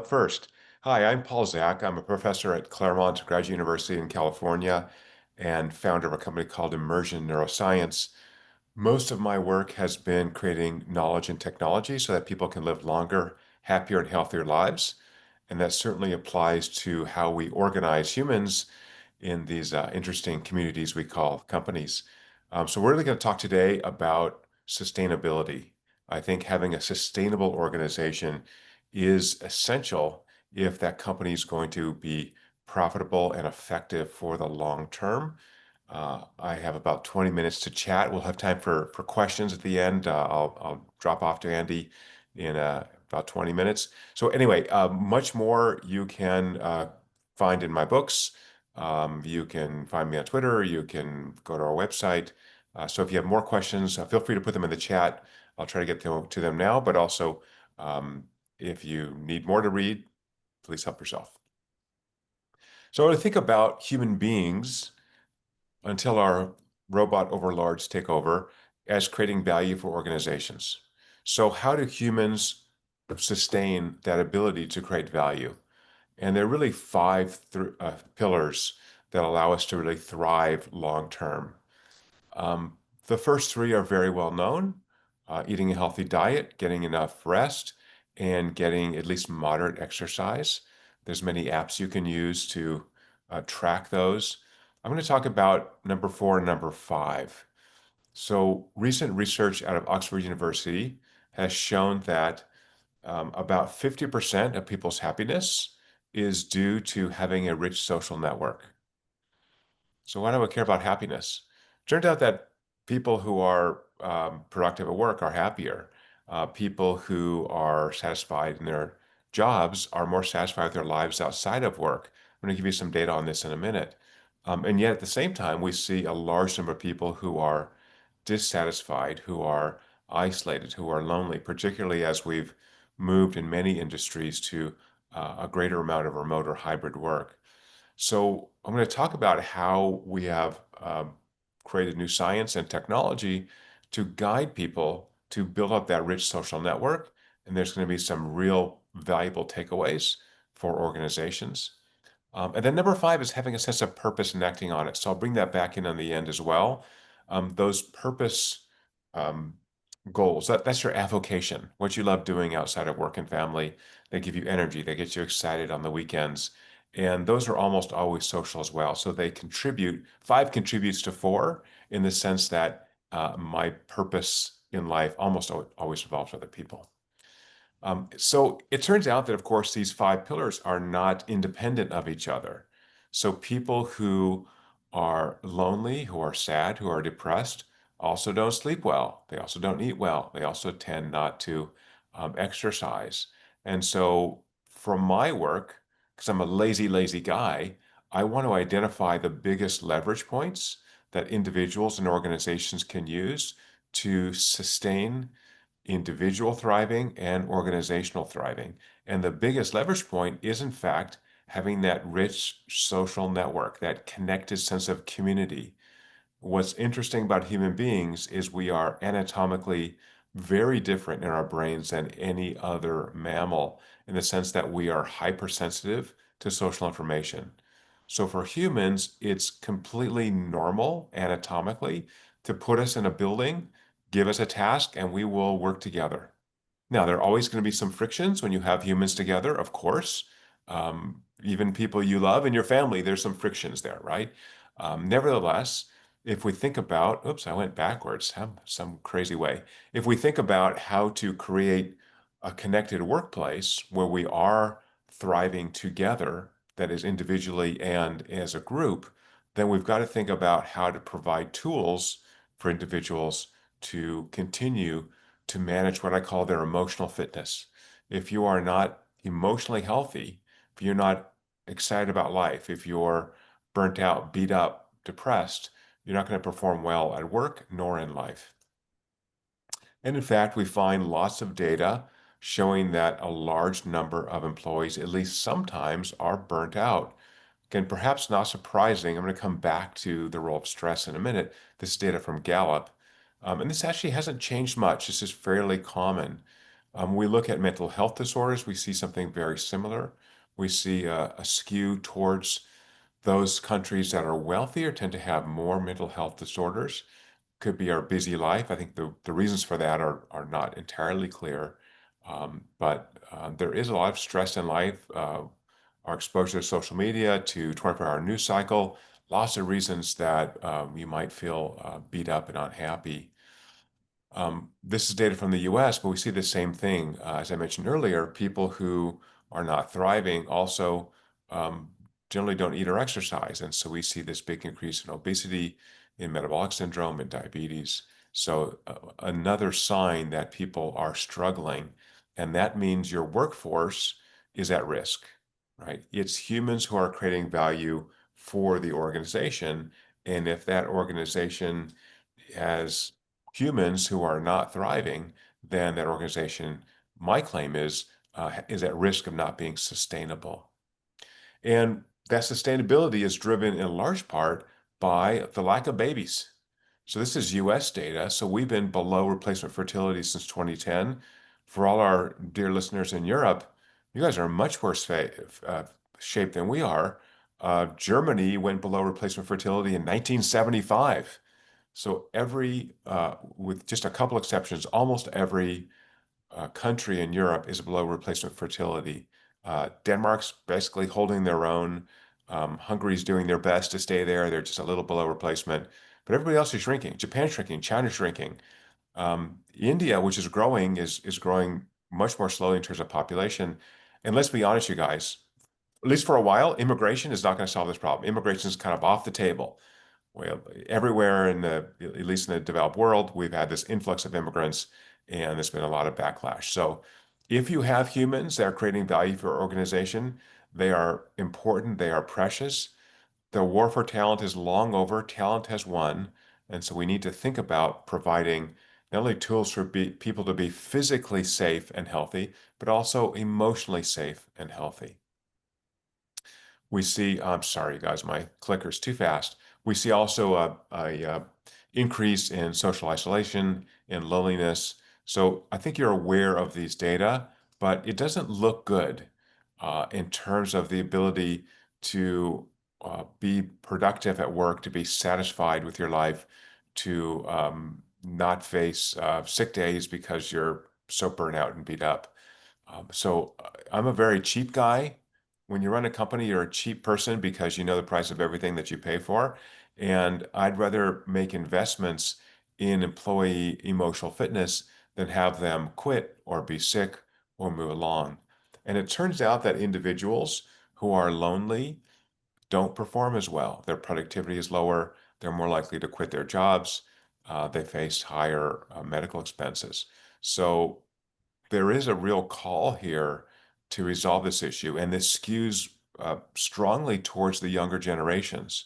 First, hi, I'm Paul Zak. I'm a professor at Claremont Graduate University in California and founder of a company called Immersion Neuroscience. Most of my work has been creating knowledge and technology so that people can live longer, happier, and healthier lives. And that certainly applies to how we organize humans in these interesting communities we call companies. So we're really going to talk today about sustainability. I think having a sustainable organization is essential if that company is going to be profitable and effective for the long term. I have about 20 minutes to chat. We'll have time for questions at the end. I'll drop off to Andy in about 20 minutes. So anyway, much more you can find in my books. You can find me on Twitter. You can go to our website. So if you have more questions, feel free to put them in the chat. I'll try to get to them now, but also um, if you need more to read, please help yourself. So when I think about human beings until our robot overlords take over as creating value for organizations. So how do humans sustain that ability to create value? And there are really five pillars that allow us to really thrive long term. Um, the first three are very well known: eating a healthy diet, getting enough rest, and getting at least moderate exercise. There's many apps you can use to track those. I'm going to talk about number four and number five. So, recent research out of Oxford University has shown that about 50% of people's happiness is due to having a rich social network. So why do I care about happiness? Turns out that people who are productive at work are happier. People who are satisfied in their jobs are more satisfied with their lives outside of work. I'm going to give you some data on this in a minute. And yet at the same time, we see a large number of people who are dissatisfied, who are isolated, who are lonely, particularly as we've moved in many industries to a greater amount of remote or hybrid work. So I'm going to talk about how we have created new science and technology to guide people to build up that rich social network. And there's going to be some real valuable takeaways for organizations. And then number five is having a sense of purpose and acting on it. So I'll bring that back in on the end as well. Those purpose um, goals, that's your avocation, what you love doing outside of work and family. They give you energy, they get you excited on the weekends. And those are almost always social as well. So they contribute, five contributes to four in the sense that my purpose in life almost always involves other people. So it turns out that, of course, these five pillars are not independent of each other. So people who are lonely, who are sad, who are depressed, also don't sleep well. They also don't eat well. They also tend not to exercise. And so, from my work, because I'm a lazy guy, I want to identify the biggest leverage points that individuals and organizations can use to sustain individual thriving and organizational thriving. And the biggest leverage point is, in fact, having that rich social network, that connected sense of community. What's interesting about human beings is we are anatomically very different in our brains than any other mammal in the sense that we are hypersensitive to social information. So for humans, it's completely normal anatomically to put us in a building, give us a task, and we will work together. Now, there are always going to be some frictions when you have humans together, of course. Even people you love in your family, there's some frictions there, right? Nevertheless, if we think about, oops, I went backwards, some crazy way. If we think about how to create a connected workplace where we are thriving together, that is individually and as a group, then we've got to think about how to provide tools for individuals to continue to manage what I call their emotional fitness. If you are not emotionally healthy, if you're not excited about life, if you're burnt out, beat up, depressed, you're not going to perform well at work nor in life. And in fact, we find lots of data showing that a large number of employees, at least sometimes, are burnt out. Again, perhaps not surprising. I'm going to come back to the role of stress in a minute. This is data from Gallup. And this actually hasn't changed much. This is fairly common. We look at mental health disorders, we see something very similar. We see a skew towards those countries that are wealthier tend to have more mental health disorders. Could be our busy life. I think the reasons for that are not entirely clear. But there is a lot of stress in life. Our exposure to social media, to 24-hour news cycle, lots of reasons that you might feel beat up and unhappy. This is data from the US, but we see the same thing. As I mentioned earlier, people who are not thriving also um, generally don't eat or exercise. And so we see this big increase in obesity, in metabolic syndrome, and diabetes. So another sign that people are struggling. And that means your workforce is at risk, right? It's humans who are creating value for the organization. And if that organization has humans who are not thriving, then that organization, my claim is at risk of not being sustainable. And that sustainability is driven in large part by the lack of babies. So this is US data. So we've been below replacement fertility since 2010. For all our dear listeners in Europe, you guys are in much worse shape than we are. Germany went below replacement fertility in 1975. So with just a couple exceptions, almost every country in Europe is below replacement fertility. Denmark's basically holding their own. Hungary's doing their best to stay there. They're just a little below replacement. But everybody else is shrinking. Japan's shrinking. China's shrinking. India, which is growing, is growing much more slowly in terms of population. And let's be honest, you guys, at least for a while, immigration is not going to solve this problem. Immigration is kind of off the table. Well, everywhere at least in the developed world, we've had this influx of immigrants, and there's been a lot of backlash. So, if you have humans that are creating value for your organization, they are important, they are precious. The war for talent is long over. Talent has won, and so we need to think about providing not only tools for people to be physically safe and healthy, but also emotionally safe and healthy. We see, I'm sorry, guys, my clicker's too fast. We see also a increase in social isolation and loneliness. So I think you're aware of these data, but it doesn't look good in terms of the ability to be productive at work, to be satisfied with your life, to not face sick days because you're so burnt out and beat up. I'm a very cheap guy. When you run a company, you're a cheap person because you know the price of everything that you pay for. And I'd rather make investments in employee emotional fitness than have them quit or be sick or move along. And it turns out that individuals who are lonely don't perform as well. Their productivity is lower. They're more likely to quit their jobs. They face higher medical expenses. So there is a real call here to resolve this issue, and this skews strongly towards the younger generations.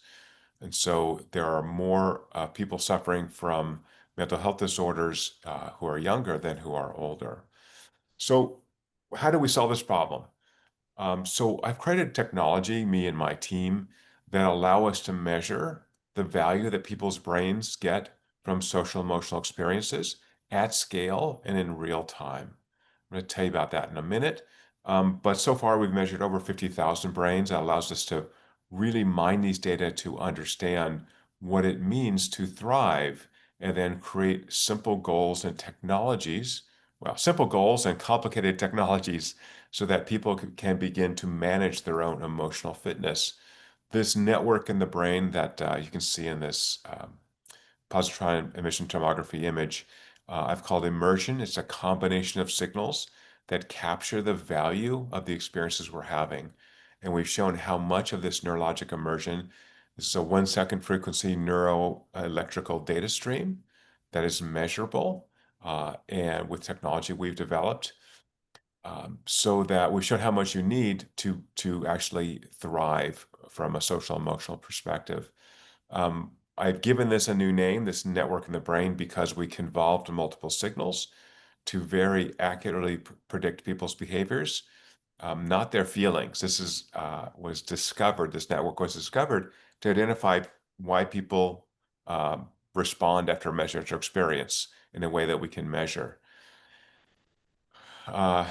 And so there are more people suffering from mental health disorders who are younger than who are older. So, how do we solve this problem? So I've created technology, me and my team, that allow us to measure the value that people's brains get from social emotional experiences at scale and in real time. I'm going to tell you about that in a minute. But so far, we've measured over 50,000 brains. That allows us to really mine these data to understand what it means to thrive and then create simple goals and technologies. Well, simple goals and complicated technologies so that people can begin to manage their own emotional fitness. This network in the brain that you can see in this positron emission tomography image, I've called immersion. It's a combination of signals that capture the value of the experiences we're having. And we've shown how much of this neurologic immersion, this is a 1 second frequency neuroelectrical data stream that is measurable. And with technology we've developed, so that we've shown how much you need to actually thrive from a social emotional perspective. I've given this a new name, this network in the brain, because we convolved multiple signals to very accurately predict people's behaviors, not their feelings. This network was discovered to identify why people respond after a measure to experience in a way that we can measure. I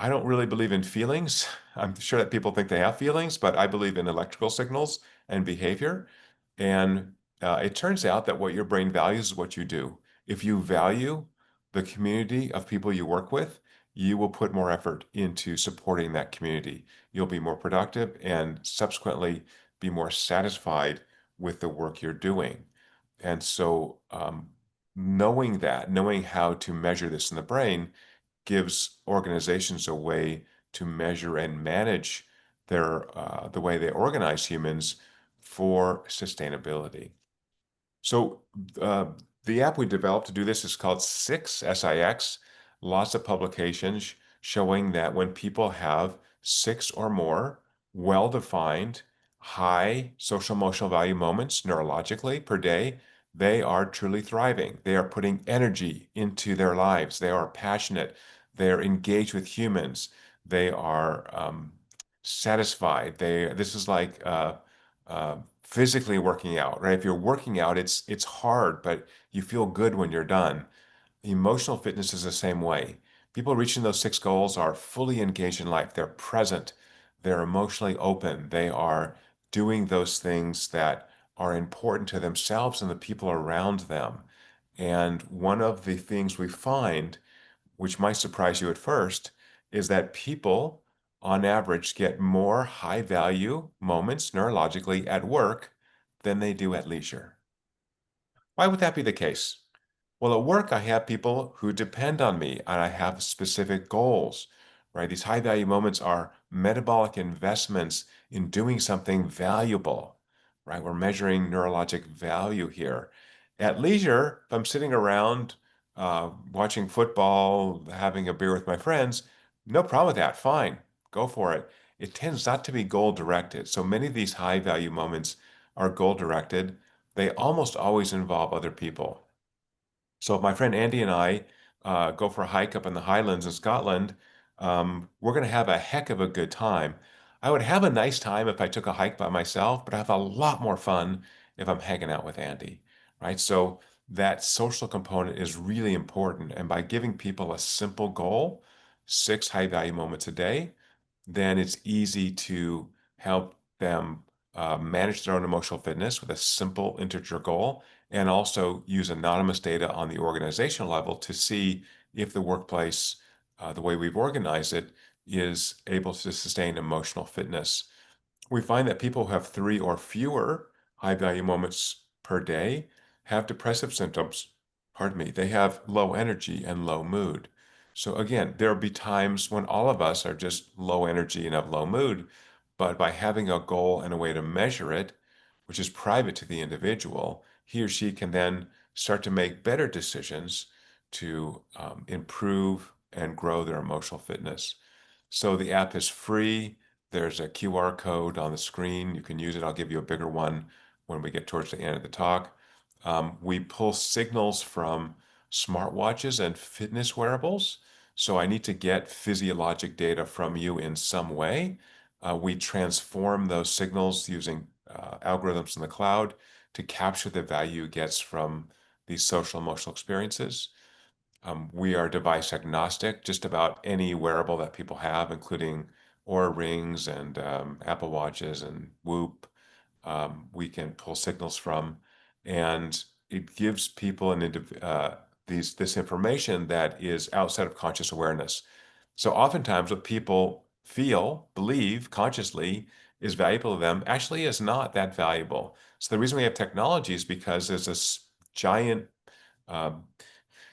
don't really believe in feelings. I'm sure that people think they have feelings, but I believe in electrical signals and behavior. And it turns out that what your brain values is what you do. If you value the community of people you work with, you will put more effort into supporting that community. You'll be more productive and subsequently be more satisfied with the work you're doing. And so, knowing that, knowing how to measure this in the brain, gives organizations a way to measure and manage the way they organize humans for sustainability. So uh, the app we developed to do this is called Six, SIX. Lots of publications showing that when people have six or more well-defined high social emotional value moments neurologically per day, they are truly thriving. They are putting energy into their lives. They are passionate. They're engaged with humans. They are satisfied. This is like physically working out, right? If you're working out, it's hard, but you feel good when you're done. Emotional fitness is the same way. People reaching those six goals are fully engaged in life. They're present. They're emotionally open. They are doing those things that are important to themselves and the people around them. And one of the things we find, which might surprise you at first, is that people on average get more high value moments neurologically at work than they do at leisure. Why would that be the case? Well, at work, I have people who depend on me and I have specific goals, right? These high value moments are metabolic investments in doing something valuable, right? We're measuring neurologic value here. At leisure, if I'm sitting around watching football, having a beer with my friends, no problem with that. Fine, go for it. It tends not to be goal directed. So many of these high value moments are goal directed. They almost always involve other people. So if my friend Andy and I go for a hike up in the Highlands in Scotland, we're going to have a heck of a good time. I would have a nice time if I took a hike by myself, but I have a lot more fun if I'm hanging out with Andy, right? So that social component is really important. And by giving people a simple goal, six high value moments a day, then it's easy to help them manage their own emotional fitness with a simple integer goal and also use anonymous data on the organizational level to see if the workplace, the way we've organized it, is able to sustain emotional fitness. We find that people who have three or fewer high value moments per day have depressive symptoms. Pardon me, they have low energy and low mood. So, again, there'll be times when all of us are just low energy and have low mood, but by having a goal and a way to measure it, which is private to the individual, he or she can then start to make better decisions to improve and grow their emotional fitness. So the app is free. There's a QR code on the screen. You can use it. I'll give you a bigger one when we get towards the end of the talk. We pull signals from smartwatches and fitness wearables. So I need to get physiologic data from you in some way. We transform those signals using algorithms in the cloud to capture the value it gets from these social emotional experiences. We are device agnostic, just about any wearable that people have, including Oura rings and Apple Watches and Whoop, we can pull signals from, and it gives people this information that is outside of conscious awareness. So oftentimes, what people feel, believe consciously is valuable to them actually is not that valuable. So the reason we have technology is because there's this giant um,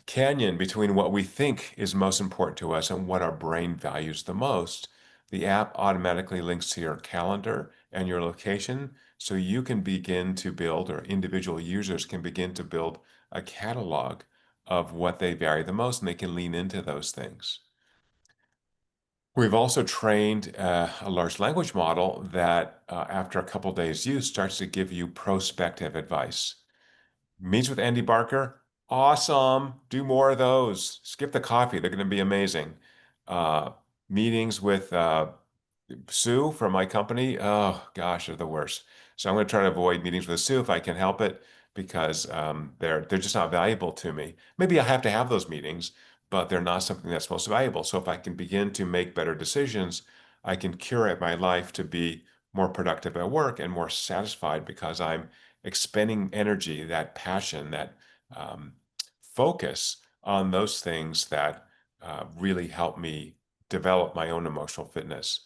canyon between what we think is most important to us and what our brain values the most. The app automatically links to your calendar and your location, so you can begin to build, or individual users can begin to build a catalog of what they value the most, and they can lean into those things. We've also trained a large language model that, after a couple days use, starts to give you prospective advice. Meets with Andy Barker. Awesome. Do more of those. Skip the coffee. They're going to be amazing. Uh, Meetings with Sue from my company. Oh gosh, they're the worst. So I'm going to try to avoid meetings with Sue if I can help it because they're just not valuable to me. Maybe I have to have those meetings, but they're not something that's most valuable. So if I can begin to make better decisions, I can curate my life to be more productive at work and more satisfied because I'm expending energy, that passion, that um, focus on those things that really help me develop my own emotional fitness.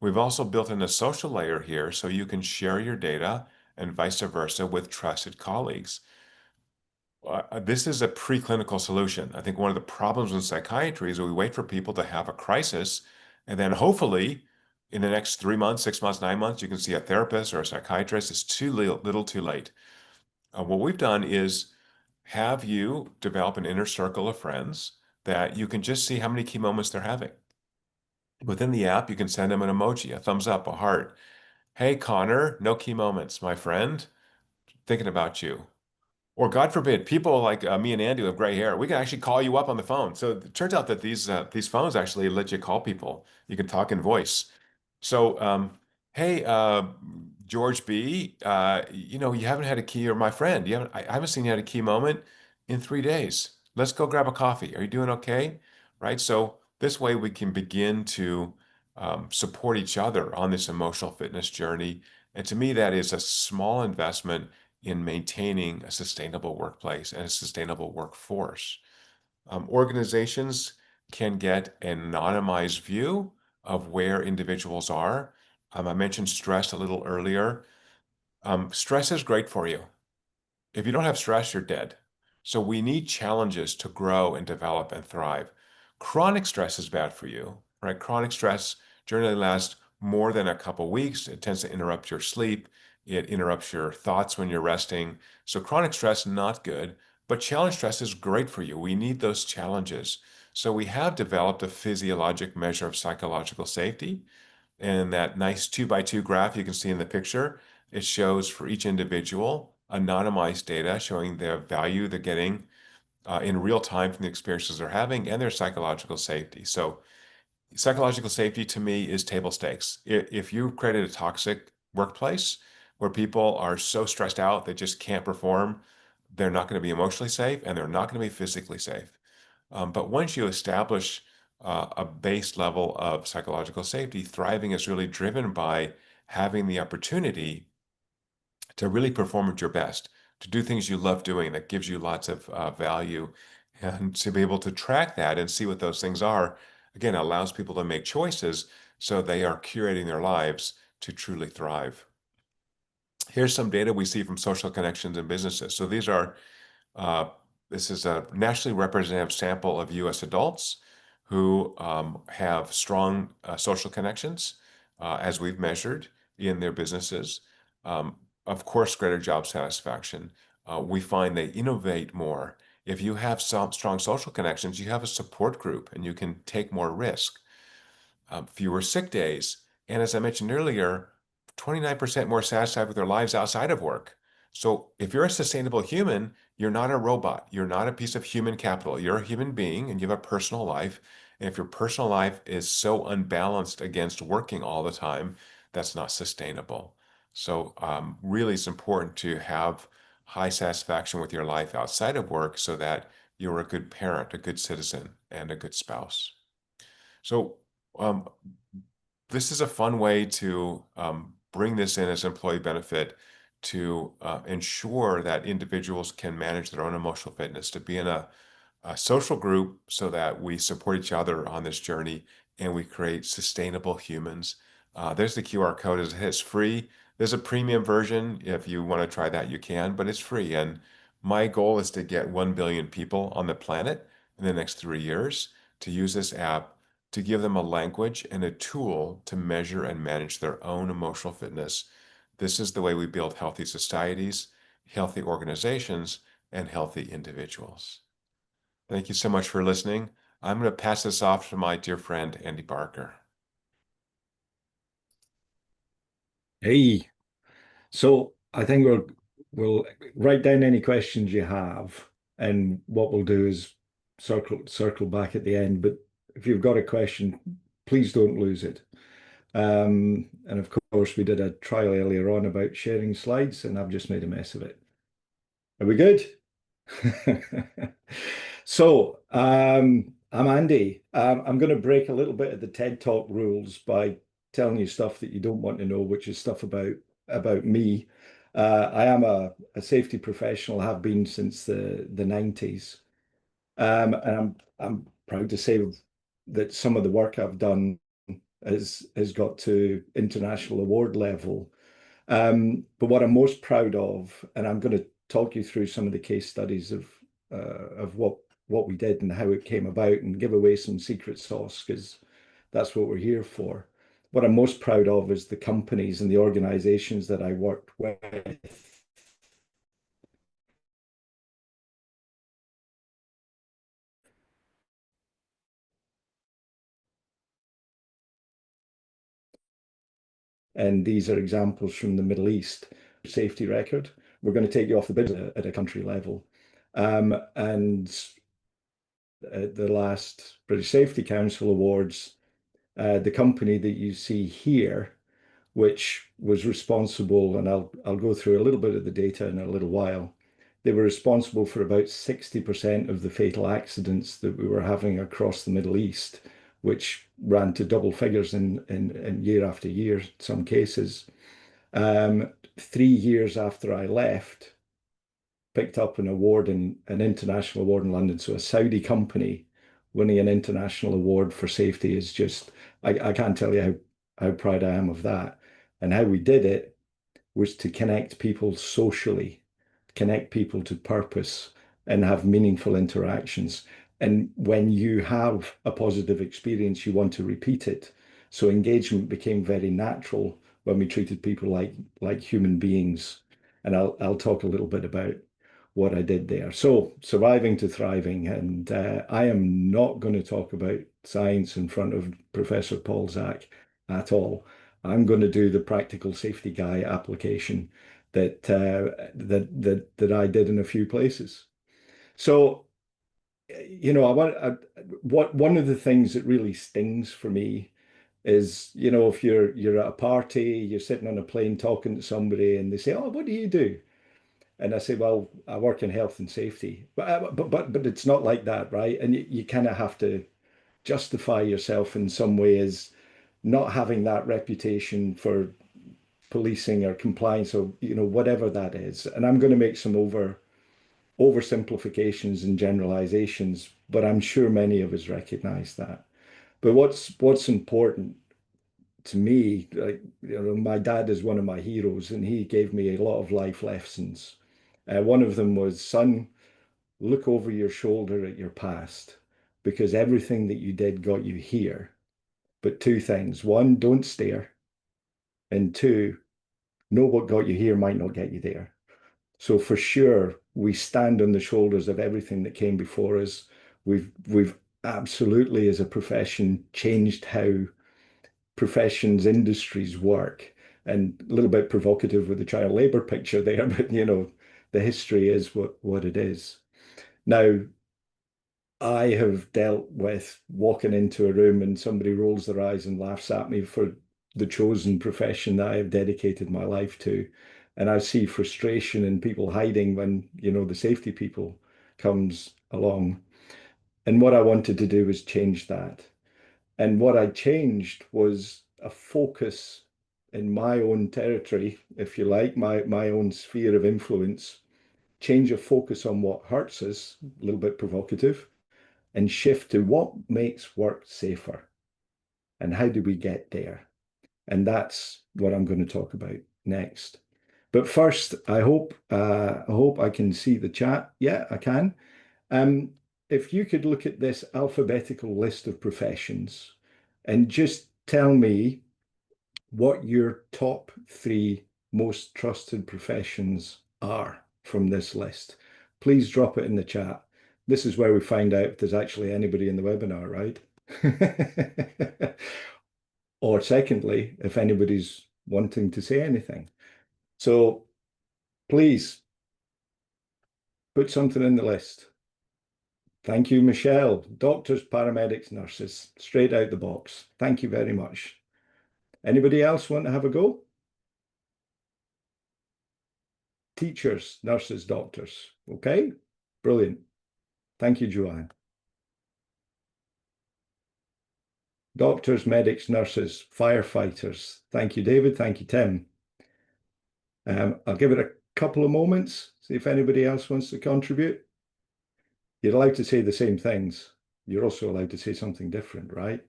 We've also built in a social layer here so you can share your data and vice versa with trusted colleagues. This is a preclinical solution. I think one of the problems in psychiatry is we wait for people to have a crisis, and then hopefully in the next 3 months, 6 months, 9 months, you can see a therapist or a psychiatrist. It's too little too late. What we've done is have you develop an inner circle of friends that you can just see how many key moments they're having. Within the app, you can send them an emoji, a thumbs up, a heart. Hey, Connor, no key moments, my friend. Thinking about you. Or God forbid, people like me and Andy who have gray hair, we can actually call you up on the phone. So it turns out that these phones actually let you call people. You can talk in voice. So, hey, George B, you haven't had a key, or my friend, I haven't seen you had a key moment in 3 days. Let's go grab a coffee. Are you doing okay? Right. So this way we can begin to support each other on this emotional fitness journey. And to me, that is a small investment in maintaining a sustainable workplace and a sustainable workforce. Organizations can get an anonymized view of where individuals are. I mentioned stress a little earlier. Stress is great for you. If you don't have stress, you're dead. So we need challenges to grow and develop and thrive. Chronic stress is bad for you, right? Chronic stress generally lasts more than a couple weeks. It tends to interrupt your sleep. It interrupts your thoughts when you're resting. So chronic stress, not good, but challenge stress is great for you. We need those challenges. So we have developed a physiologic measure of psychological safety. And that nice 2 by 2 graph you can see in the picture, it shows for each individual anonymized data showing the value they're getting in real time from the experiences they're having and their psychological safety. So psychological safety to me is table stakes. If you've created a toxic workplace where people are so stressed out they just can't perform, they're not going to be emotionally safe and they're not going to be physically safe. But once you establish a base level of psychological safety, thriving is really driven by having the opportunity to really perform at your best, to do things you love doing that gives you lots of value, and to be able to track that and see what those things are, again, allows people to make choices so they are curating their lives to truly thrive. Here's some data we see from social connections in businesses. So uh, this is a nationally representative sample of U.S. adults who have strong social connections, as we've measured in their businesses. Um, of course, greater job satisfaction. We find they innovate more. If you have some strong social connections, you have a support group and you can take more risk, fewer sick days, and as I mentioned earlier, 29% more satisfied with their lives outside of work. So if you're a sustainable human, you're not a robot. You're not a piece of human capital. You're a human being and you have a personal life. And if your personal life is so unbalanced against working all the time, that's not sustainable. So really, it's important to have high satisfaction with your life outside of work so that you're a good parent, a good citizen, and a good spouse. So um, this is a fun way to bring this in as employee benefit to ensure that individuals can manage their own emotional fitness, to be in a social group so that we support each other on this journey and we create sustainable humans. There's the QR code. It's free. There's a premium version. If you want to try that, you can, but it's free. And my goal is to get 1 billion people on the planet in the next 3 years to use this app to give them a language and a tool to measure and manage their own emotional fitness. This is the way we build healthy societies, healthy organizations, and healthy individuals. Thank you so much for listening. I'm going to pass this off to my dear friend, Andy Barker. Hey, so I think we'll write down any questions you have, and what we'll do is circle back at the end. But if you've got a question, please don't lose it. And of course, we did a trial earlier on about sharing slides, and I've just made a mess of it. Are we good? So, I'm Andy. I'm going to break a little bit of the TED Talk rules by telling you stuff that you don't want to know, which is stuff about me. I am a safety professional, have been since the 90s. And I'm proud to say that some of the work I've done has got to international award level. But what I'm most proud of, and I'm going to talk you through some of the case studies of what we did and how it came about, and give away some secret sauce because that's what we're here for. What I'm most proud of is the companies and the organizations that I worked with, and these are examples from the Middle East. Safety record. We're going to take you off the bid at a country level, and at the last British Safety Council Awards, the company that you see here, which was responsible, and I'll go through a little bit of the data in a little while. They were responsible for about 60% of the fatal accidents that we were having across the Middle East, which ran to double figures in year after year, in some cases. 3 years after I left, picked up an award in an international award in London. So a Saudi company winning an international award for safety is just, I can't tell you how proud I am of that. And how we did it was to connect people socially, connect people to purpose, and have meaningful interactions. And when you have a positive experience, you want to repeat it. So engagement became very natural when we treated people like human beings. And I'll talk a little bit about what I did there. So surviving to thriving, and I am not going to talk about science in front of Professor Paul Zak at all. I'm going to do the practical safety guy application that I did in a few places. So, what one of the things that really stings for me is, if you're at a party, you're sitting on a plane talking to somebody, and they say, "Oh, what do you do?" And I say, "Well, I work in health and safety," but it's not like that, right? And you kind of have to justify yourself in some way as not having that reputation for policing or compliance or whatever that is. And I'm going to make some oversimplifications and generalizations, but I'm sure many of us recognize that. But what's important to me, like, my dad is one of my heroes, and he gave me a lot of life lessons. One of them was, son, look over your shoulder at your past, because everything that you did got you here. But two things: one, don't stare, and two, know what got you here might not get you there. So for sure, we stand on the shoulders of everything that came before us. We've absolutely, as a profession, changed how professions, industries work. And a little bit provocative with the child labor picture there, but the history is what it is. Now, I have dealt with walking into a room and somebody rolls their eyes and laughs at me for the chosen profession that I have dedicated my life to. And I see frustration in people hiding when, the safety people comes along. And what I wanted to do was change that. And what I changed was a focus in my own territory, if you like, my own sphere of influence, change of focus on what hurts us, a little bit provocative, and shift to what makes work safer and how do we get there. And that's what I'm going to talk about next. But first, I hope I can see the chat. Yeah, I can. Um, if you could look at this alphabetical list of professions and just tell me what your top three most trusted professions are from this list. Please drop it in the chat. This is where we find out if there's actually anybody in the webinar, right? Or secondly, if anybody's wanting to say anything. So please put something in the list. Thank you, Michelle. Doctors, paramedics, nurses, straight out the box. Thank you very much. Anybody else want to have a go? Teachers, nurses, doctors. Okay, brilliant. Thank you, Joanne. Doctors, medics, nurses, firefighters. Thank you, David. Thank you, Tim. I'll give it a couple of moments, see if anybody else wants to contribute. You're allowed to say the same things. You're also allowed to say something different, right?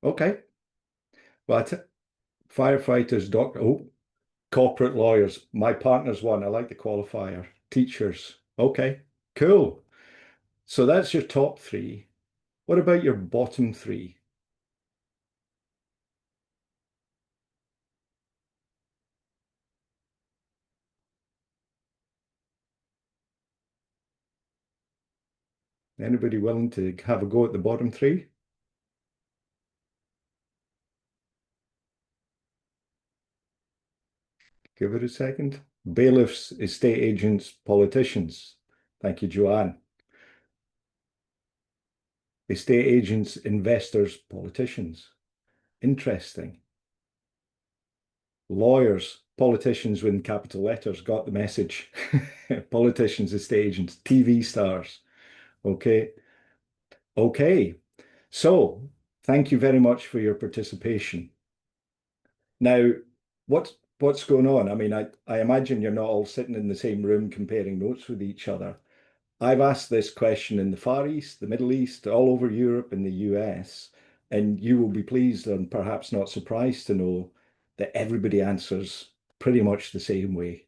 Okay. But firefighters, doctor, oh, corporate lawyers. My partner's one. I like the qualifier. Teachers. Okay, cool. So that's your top three. What about your bottom three? Anybody willing to have a go at the bottom three? Give it a second. Bailiffs, estate agents, politicians. Thank you, Joanne. Estate agents, investors, politicians. Interesting. Lawyers, politicians with capital letters, got the message. Politicians, estate agents, TV stars. Okay. Okay. So thank you very much for your participation. Now, what's going on? I mean, I imagine you're not all sitting in the same room comparing notes with each other. I've asked this question in the Far East, the Middle East, all over Europe and the US, and you will be pleased and perhaps not surprised to know that everybody answers pretty much the same way.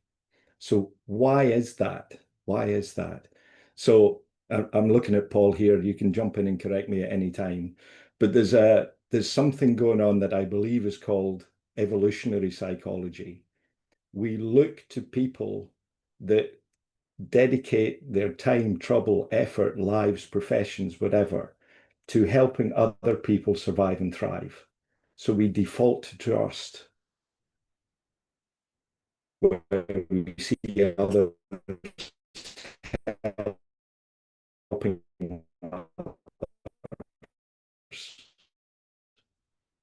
So why is that? Why is that? So I'm looking at Paul here. You can jump in and correct me at any time. But there's something going on that I believe is called evolutionary psychology. We look to people that dedicate their time, trouble, effort, lives, professions, whatever, to helping other people survive and thrive. So we default to trust when we see others helping others.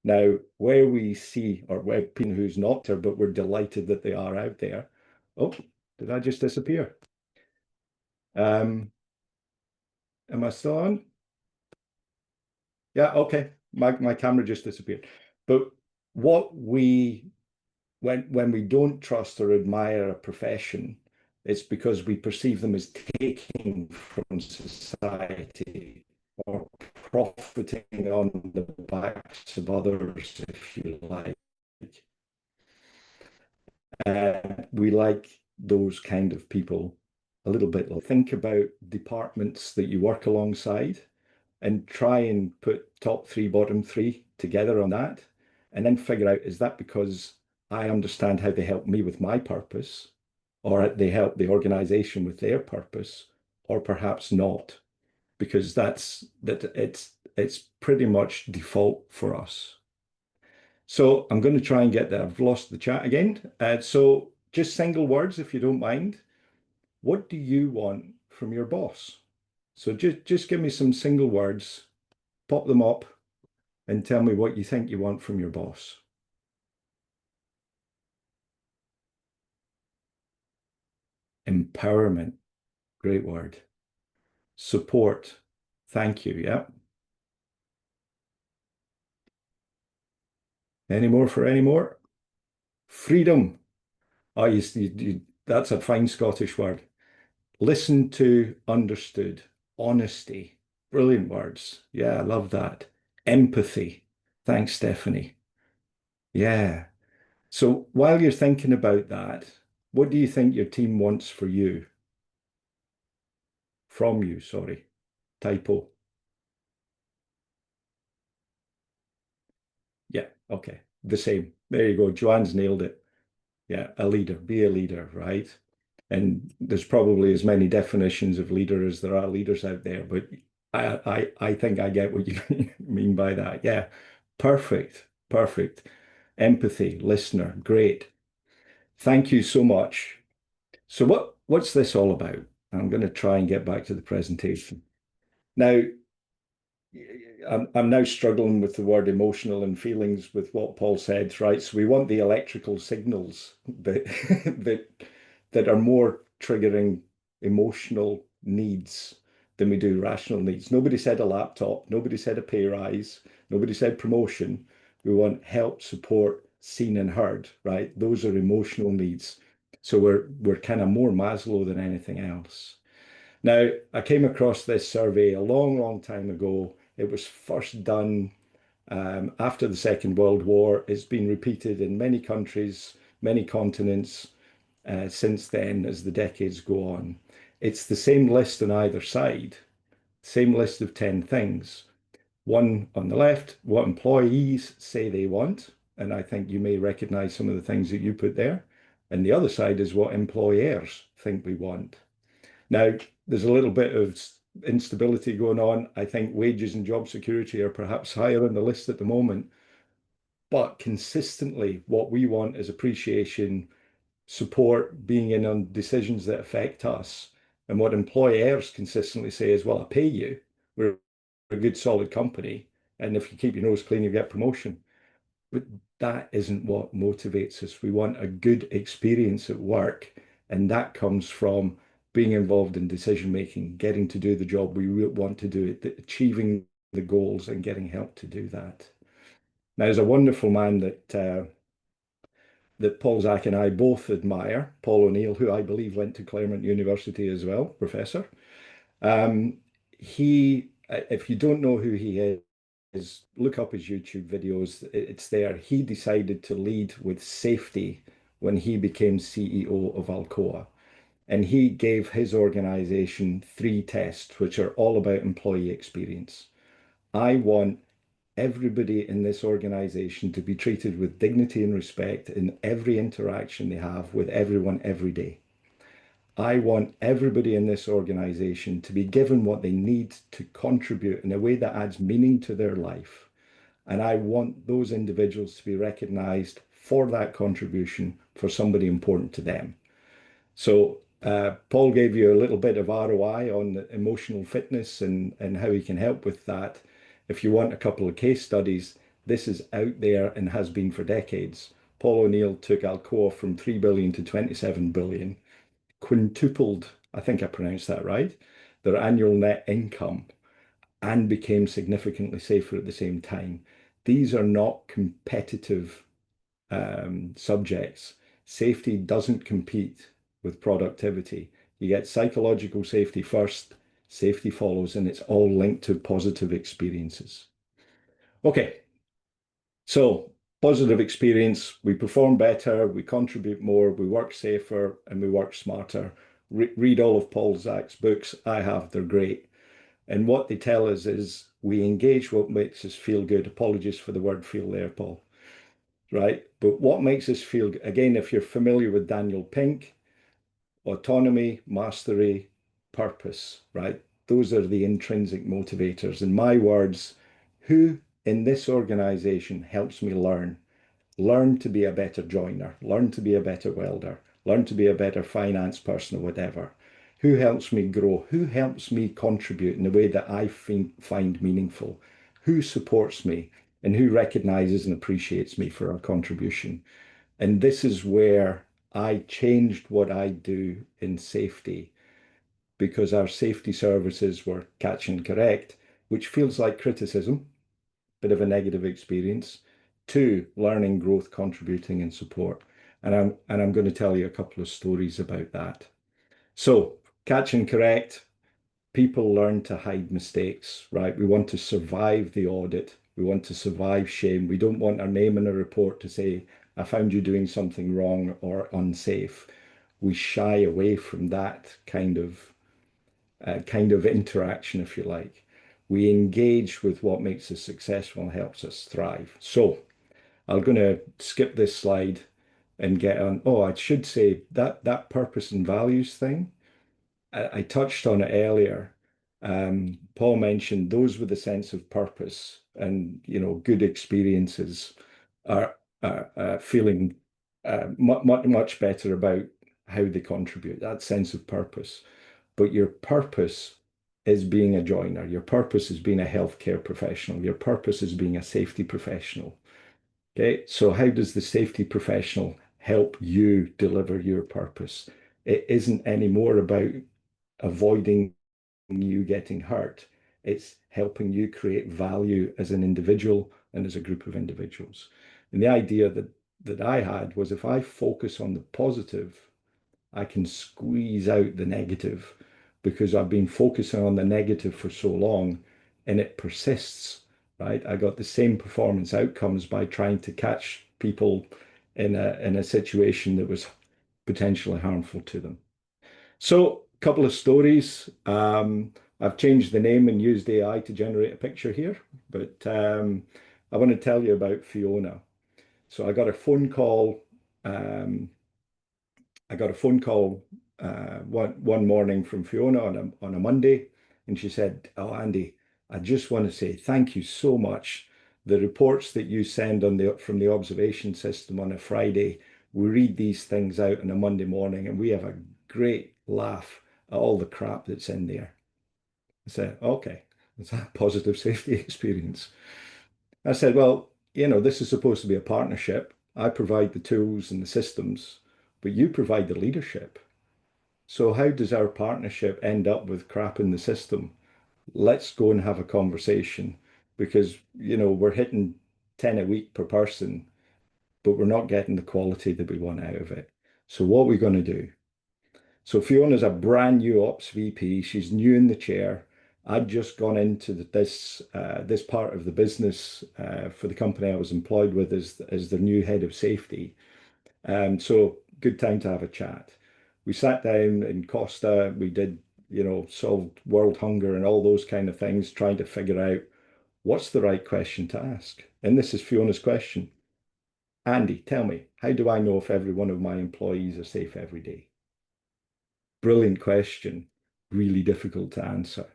Now, where we see, or where people who's not there, but we're delighted that they are out there. Oh, did I just disappear? Am I still on? Yeah, okay. My camera just disappeared. But what we when we don't trust or admire a profession, it's because we perceive them as taking from society or profiting on the backs of others, if you like. We like those kind of people a little bit. Think about departments that you work alongside and try and put top three, bottom three together on that, and then figure out, is that because I understand how they help me with my purpose, or they help the organization with their purpose, or perhaps not, because it's pretty much default for us. So I'm going to try and get that. I've lost the chat again. So just single words, if you don't mind. What do you want from your boss? So just give me some single words, pop them up, and tell me what you think you want from your boss. Empowerment, great word. Support, thank you. Yeah. Any more for any more? Freedom. Oh, that's a fine Scottish word. Listen to, understood. Honesty, brilliant words. Yeah, I love that. Empathy. Thanks, Stephanie. Yeah. So while you're thinking about that, what do you think your team wants for you? From you, sorry. Typo. Yeah, okay. The same. There you go. Joanne's nailed it. Yeah, a leader. Be a leader, right? And there's probably as many definitions of leader as there are leaders out there, but I think I get what you mean by that. Yeah. Perfect. Perfect. Empathy, listener. Great. Thank you so much. So what's this all about? I'm going to try and get back to the presentation. Now, I'm now struggling with the word emotional and feelings with what Paul said, right? So we want the electrical signals that that that are more triggering emotional needs than we do rational needs. Nobody said a laptop, nobody said a pay rise, nobody said promotion. We want help, support, seen and heard, right? Those are emotional needs. So we're kind of more Maslow than anything else. Now, I came across this survey a long, long time ago. It was first done after the Second World War. It's been repeated in many countries, many continents since then as the decades go on. It's the same list on either side, same list of 10 things. One on the left, what employees say they want. And I think you may recognize some of the things that you put there. And the other side is what employers think we want. Now, there's a little bit of instability going on. I think wages and job security are perhaps higher on the list at the moment, but consistently, what we want is appreciation, support, being in on decisions that affect us. And what employers consistently say is, well, I pay you. We're a good, solid company. And if you keep your nose clean, you get promotion. But that isn't what motivates us. We want a good experience at work. And that comes from being involved in decision making, getting to do the job we want to do, achieving the goals and getting help to do that. Now, there's a wonderful man that Paul Zak and I both admire, Paul O'Neill, who I believe went to Claremont University as well, professor. Um, if you don't know who he is, look up his YouTube videos. It's there. He decided to lead with safety when he became CEO of Alcoa. And he gave his organization 3 tests, which are all about employee experience. I want everybody in this organization to be treated with dignity and respect in every interaction they have with everyone every day. I want everybody in this organization to be given what they need to contribute in a way that adds meaning to their life. And I want those individuals to be recognized for that contribution for somebody important to them. So Paul gave you a little bit of ROI on emotional fitness and how he can help with that. If you want a couple of case studies, this is out there and has been for decades. Paul O'Neill took Alcoa from 3 billion to 27 billion, quintupled, I think I pronounced that right, their annual net income, and became significantly safer at the same time. These are not competitive subjects. Safety doesn't compete with productivity. You get psychological safety first, safety follows, and it's all linked to positive experiences. Okay, so positive experience, we perform better, we contribute more, we work safer, and we work smarter. Read all of Paul Zak's books. I have, they're great. And what they tell us is we engage what makes us feel good. Apologies for the word feel there, Paul. Right? But what makes us feel, again, if you're familiar with Daniel Pink, autonomy, mastery, purpose, right? Those are the intrinsic motivators. In my words, who in this organization helps me learn to be a better joiner, learn to be a better welder, learn to be a better finance person or whatever. Who helps me grow? Who helps me contribute in a way that I find meaningful? Who supports me and who recognizes and appreciates me for our contribution? And this is where I changed what I do in safety because our safety services were catch and correct, which feels like criticism, bit of a negative experience, to learning, growth, contributing, and support. And I'm going to tell you a couple of stories about that. So, catch and correct, people learn to hide mistakes, right? We want to survive the audit. We want to survive shame. We don't want our name in a report to say, I found you doing something wrong or unsafe. We shy away from that kind of interaction, if you like. We engage with what makes us successful and helps us thrive. So I'm going to skip this slide and get on. Oh, I should say that purpose and values thing. I touched on it earlier. Paul mentioned those with a sense of purpose and good experiences are feeling much better about how they contribute. That sense of purpose. But your purpose is being a joiner. Your purpose is being a healthcare professional. Your purpose is being a safety professional. Okay, so how does the safety professional help you deliver your purpose? It isn't anymore about avoiding you getting hurt. It's helping you create value as an individual and as a group of individuals. And the idea that I had was if I focus on the positive, I can squeeze out the negative because I've been focusing on the negative for so long and it persists, right? I got the same performance outcomes by trying to catch people in a situation that was potentially harmful to them. So, a couple of stories. I've changed the name and used AI to generate a picture here, but I want to tell you about Fiona. So, Um, I got a phone call one morning from Fiona on a Monday, and she said, "Oh, Andy, I just want to say thank you so much. The reports that you send on the from the observation system on a Friday, we read these things out on a Monday morning, and we have a great laugh at all the crap that's in there." I said, "Okay, it's a positive safety experience." I said, "Well, this is supposed to be a partnership. I provide the tools and the systems, but you provide the leadership. So how does our partnership end up with crap in the system? Let's go and have a conversation because, we're hitting 10 a week per person, but we're not getting the quality that we want out of it. So what are we going to do?" So Fiona's a brand new ops VP. She's new in the chair. I'd just gone into this part of the business for the company I was employed with as the new head of safety. So good time to have a chat. We sat down in Costa. We did, solved world hunger and all those kind of things, trying to figure out what's the right question to ask. And this is Fiona's question. Andy, tell me, how do I know if every one of my employees are safe every day? Brilliant question, really difficult to answer.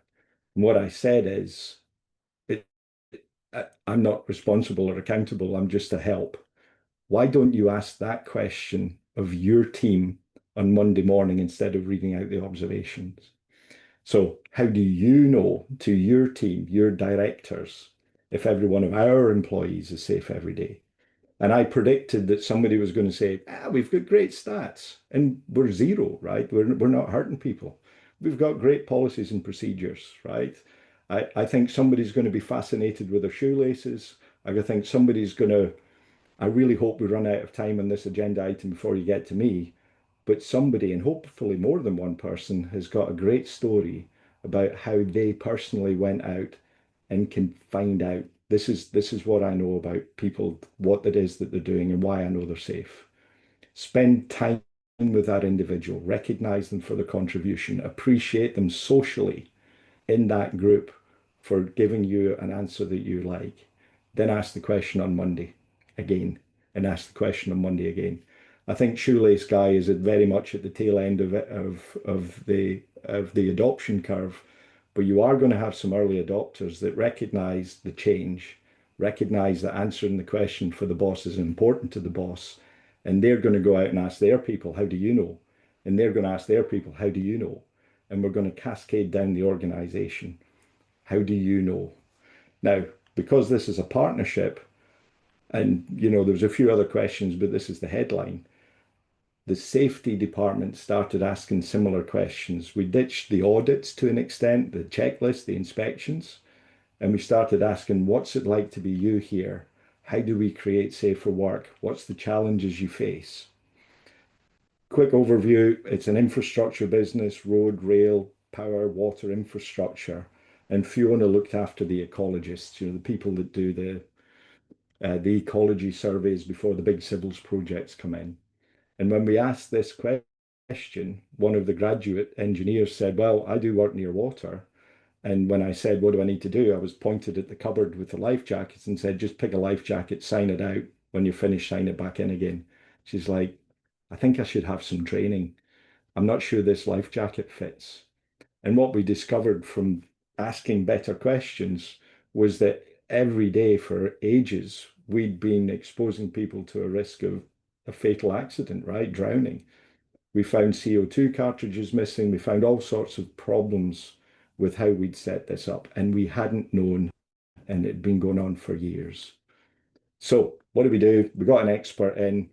And what I said is, it, I'm not responsible or accountable. I'm just a help. Why don't you ask that question of your team on Monday morning instead of reading out the observations? So, how do you know to your team, your directors, if every one of our employees is safe every day? And I predicted that somebody was going to say, we've got great stats and we're zero, right? We're not hurting people. We've got great policies and procedures, right? I think somebody's going to be fascinated with their shoelaces. I think somebody's going to I really hope we run out of time on this agenda item before you get to me. But somebody, and hopefully more than one person, has got a great story about how they personally went out and can find out this is what I know about people, what it is that they're doing, and why I know they're safe. Spend time with that individual, recognize them for their contribution, appreciate them socially in that group for giving you an answer that you like. Then ask the question on Monday again, and ask the question on Monday again. I think Shoelace Guy is very much at the tail end of it, of the adoption curve, but you are going to have some early adopters that recognize the change, recognize that answering the question for the boss is important to the boss, and they're going to go out and ask their people, "How do you know?" And they're going to ask their people, "How do you know?" And we're going to cascade down the organization. How do you know? Now, because this is a partnership, and there's a few other questions, but this is the headline. The safety department started asking similar questions. We ditched the audits to an extent, the checklist, the inspections, and we started asking, what's it like to be you here? How do we create safer work? What's the challenges you face? Quick overview, it's an infrastructure business, road, rail, power, water infrastructure. And Fiona looked after the ecologists, the people that do the ecology surveys before the big civils projects come in. And when we asked this question, one of the graduate engineers said, "Well, I do work near water." And when I said, "What do I need to do?" I was pointed at the cupboard with the life jackets and said, "Just pick a life jacket, sign it out. When you're finished, sign it back in again." She's like, "I think I should have some training. I'm not sure this life jacket fits." And what we discovered from asking better questions was that every day for ages, we'd been exposing people to a risk of a fatal accident, right? Drowning. We found CO2 cartridges missing. We found all sorts of problems with how we'd set this up. And we hadn't known, and it had been going on for years. So what did we do? We got an expert in.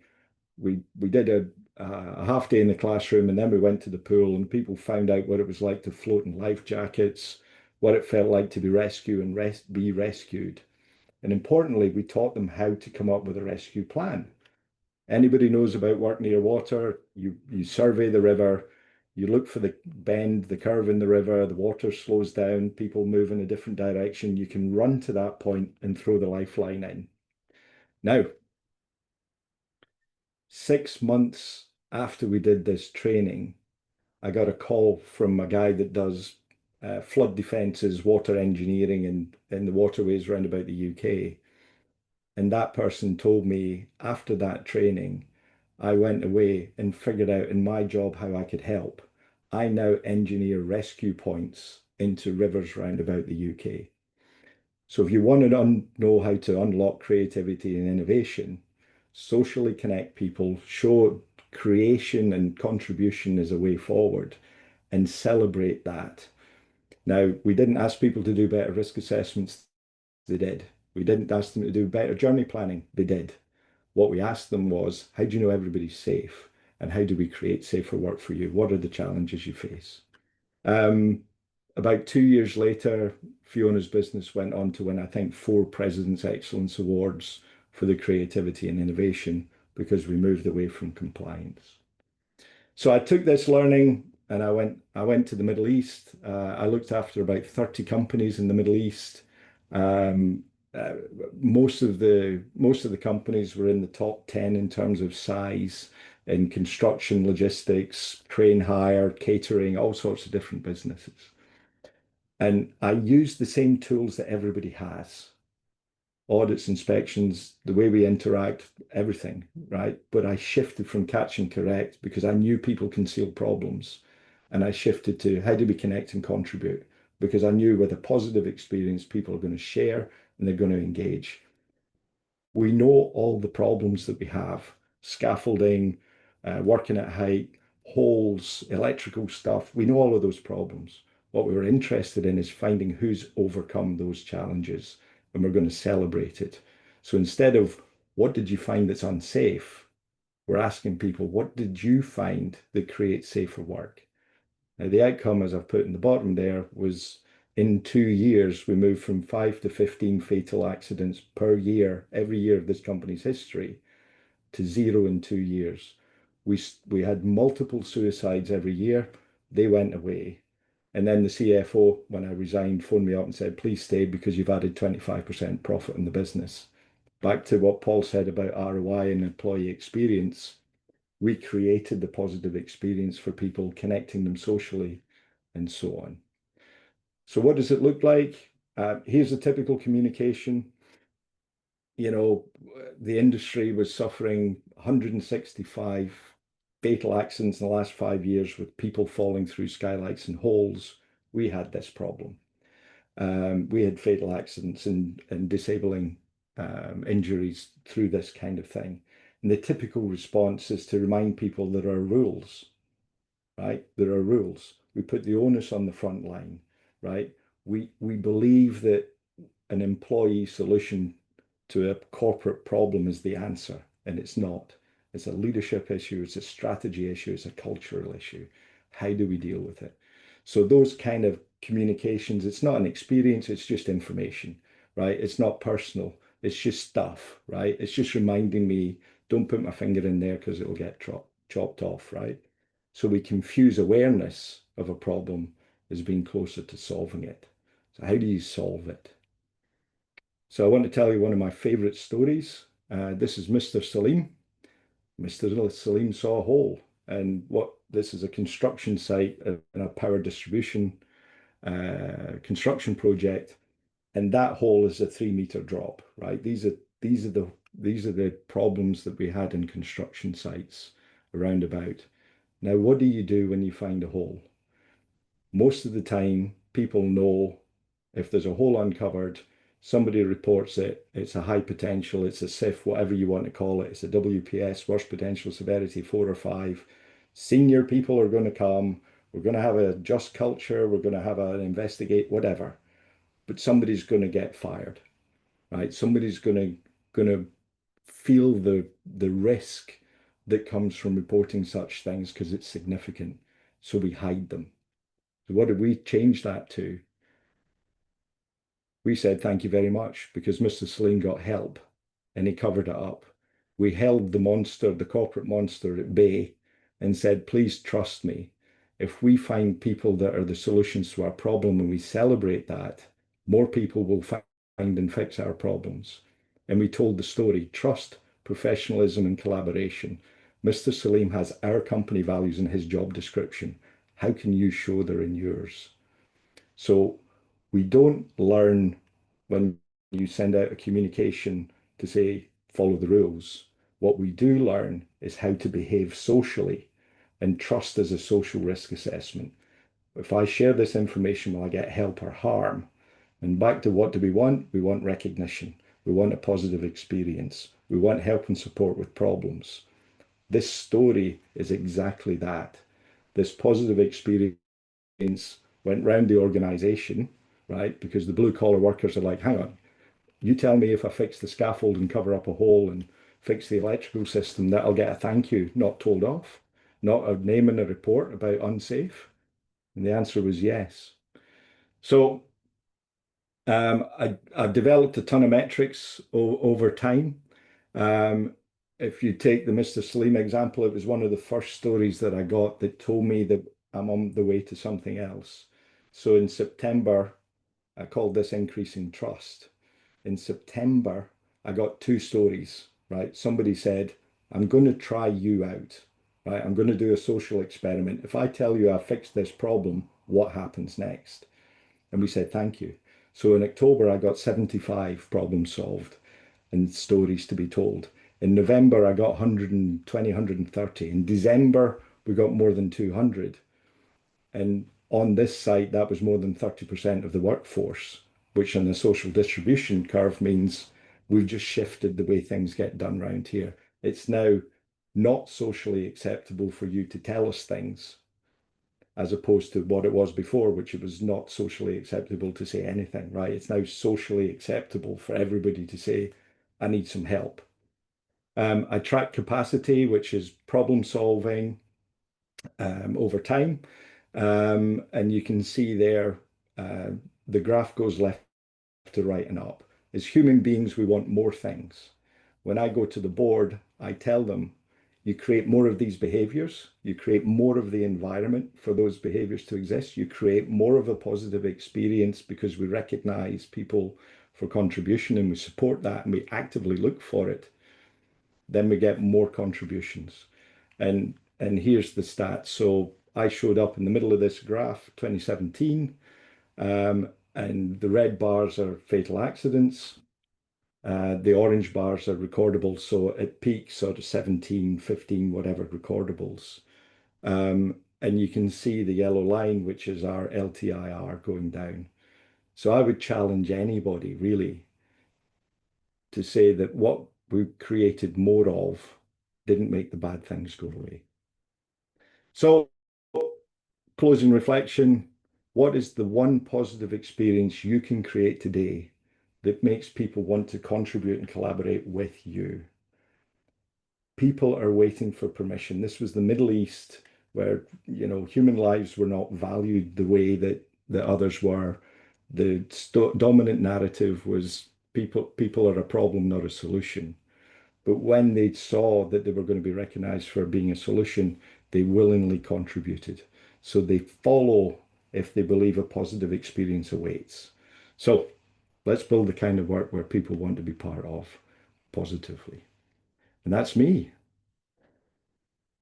We did a half day in the classroom, and then we went to the pool, and people found out what it was like to float in life jackets, what it felt like to be rescued and be rescued. And importantly, we taught them how to come up with a rescue plan. Anybody knows about work near water, you survey the river, you look for the bend, the curve in the river, the water slows down, people move in a different direction. You can run to that point and throw the lifeline in. Now, 6 months after we did this training, I got a call from a guy that does flood defences, water engineering in the waterways around about the UK. And that person told me after that training, I went away and figured out in my job how I could help. I now engineer rescue points into rivers round about the UK. So if you want to know how to unlock creativity and innovation, socially connect people, show creation and contribution as a way forward, and celebrate that. Now, we didn't ask people to do better risk assessments, they did. We didn't ask them to do better journey planning, they did. What we asked them was, how do you know everybody's safe? And how do we create safer work for you? What are the challenges you face? Um, about 2 years later, Fiona's business went on to win, I think, 4 President's Excellence Awards for the creativity and innovation because we moved away from compliance. So I took this learning and I went to the Middle East. I looked after about 30 companies in the Middle East. Um, uh, most of the companies were in the top 10 in terms of size in construction, logistics, crane hire, catering, all sorts of different businesses. And I used the same tools that everybody has: audits, inspections, the way we interact, everything, right? But I shifted from catch and correct because I knew people conceal problems. And I shifted to how do we connect and contribute? Because I knew with a positive experience, people are going to share and they're going to engage. We know all the problems that we have: scaffolding, working at height, holes, electrical stuff. We know all of those problems. What we were interested in is finding who's overcome those challenges, and we're going to celebrate it. So instead of what did you find that's unsafe, we're asking people, what did you find that creates safer work? Now, the outcome, as I've put in the bottom there, was in 2 years, we moved from 5 to 15 fatal accidents per year, every year of this company's history, to zero in 2 years. We had multiple suicides every year. They went away. And then the CFO, when I resigned, phoned me up and said, please stay because you've added 25% profit in the business. Back to what Paul said about ROI and employee experience, we created the positive experience for people, connecting them socially and so on. So what does it look like? Here's a typical communication. You know, the industry was suffering 165 fatal accidents in the last 5 years with people falling through skylights and holes. We had this problem. We had fatal accidents and disabling injuries through this kind of thing. And the typical response is to remind people there are rules, right? There are rules. We put the onus on the front line, right? We believe that an employee solution to a corporate problem is the answer, and it's not. It's a leadership issue, it's a strategy issue, it's a cultural issue. How do we deal with it? So those kind of communications, it's not an experience, it's just information, right? It's not personal, it's just stuff, right? It's just reminding me, don't put my finger in there because it'll get chopped off, right? So we confuse awareness of a problem as being closer to solving it. So how do you solve it? So I want to tell you one of my favorite stories. This is Mr. Salim. Mr. Salim saw a hole, and what this is a construction site and a power distribution construction project, and that hole is a 3 meter drop. Right? These are the problems that we had in construction sites around about. Now, what do you do when you find a hole? Most of the time, people know if there's a hole uncovered, somebody reports it, it's a high potential, it's a SIF, whatever you want to call it, it's a WPS, worst potential severity 4 or 5. Senior people are going to come, we're going to have a just culture, we're going to have an investigate, whatever. But somebody's going to get fired, right? Somebody's going to feel the risk that comes from reporting such things because it's significant. So we hide them. So what did we change that to? We said thank you very much because Mr. Salim got help and he covered it up. We held the monster, the corporate monster, at bay and said, please trust me. If we find people that are the solutions to our problem and we celebrate that, more people will find and fix our problems. And we told the story trust, professionalism, and collaboration. Mr. Salim has our company values in his job description. How can you show they're in yours? So we don't learn when you send out a communication to say, follow the rules. What we do learn is how to behave socially, and trust is a social risk assessment. If I share this information, will I get help or harm? And back to what do we want? We want recognition. We want a positive experience. We want help and support with problems. This story is exactly that. This positive experience went round the organization, right? Because the blue collar workers are like, hang on, you tell me if I fix the scaffold and cover up a hole and fix the electrical system that I'll get a thank you, not told off, not a name in a report about unsafe. And the answer was yes. So I developed a ton of metrics over time. Um, if you take the Mr. Salim example, it was one of the first stories that I got that told me that I'm on the way to something else. So in September, I called this increasing trust. In September, I got two stories, right? Somebody said, I'm going to try you out, right? I'm going to do a social experiment. If I tell you I fixed this problem, what happens next? And we said, thank you. So in October, I got 75 problems solved and stories to be told. In November, I got 120, 130. In December, we got more than 200. And on this site, that was more than 30% of the workforce, which on the social distribution curve means we've just shifted the way things get done around here. It's now not socially acceptable for you to tell us things as opposed to what it was before, which it was not socially acceptable to say anything, right? It's now socially acceptable for everybody to say, I need some help. I track capacity, which is problem solving over time. And you can see there, uh, the graph goes left to right and up. As human beings, we want more things. When I go to the board, I tell them, you create more of these behaviors, you create more of the environment for those behaviors to exist, you create more of a positive experience because we recognize people for contribution and we support that and we actively look for it, then we get more contributions. And here's the stats. So I showed up in the middle of this graph, 2017, and the red bars are fatal accidents. The orange bars are recordable. So at peak, sort of 17, 15, whatever recordables. And you can see the yellow line, which is our LTIR going down. So I would challenge anybody really to say that what we created more of didn't make the bad things go away. So closing reflection, what is the one positive experience you can create today that makes people want to contribute and collaborate with you? People are waiting for permission. This was the Middle East where, human lives were not valued the way that others were. The dominant narrative was people are a problem, not a solution. But when they saw that they were going to be recognized for being a solution, they willingly contributed. So they follow if they believe a positive experience awaits. So let's build the kind of work where people want to be part of positively. And that's me.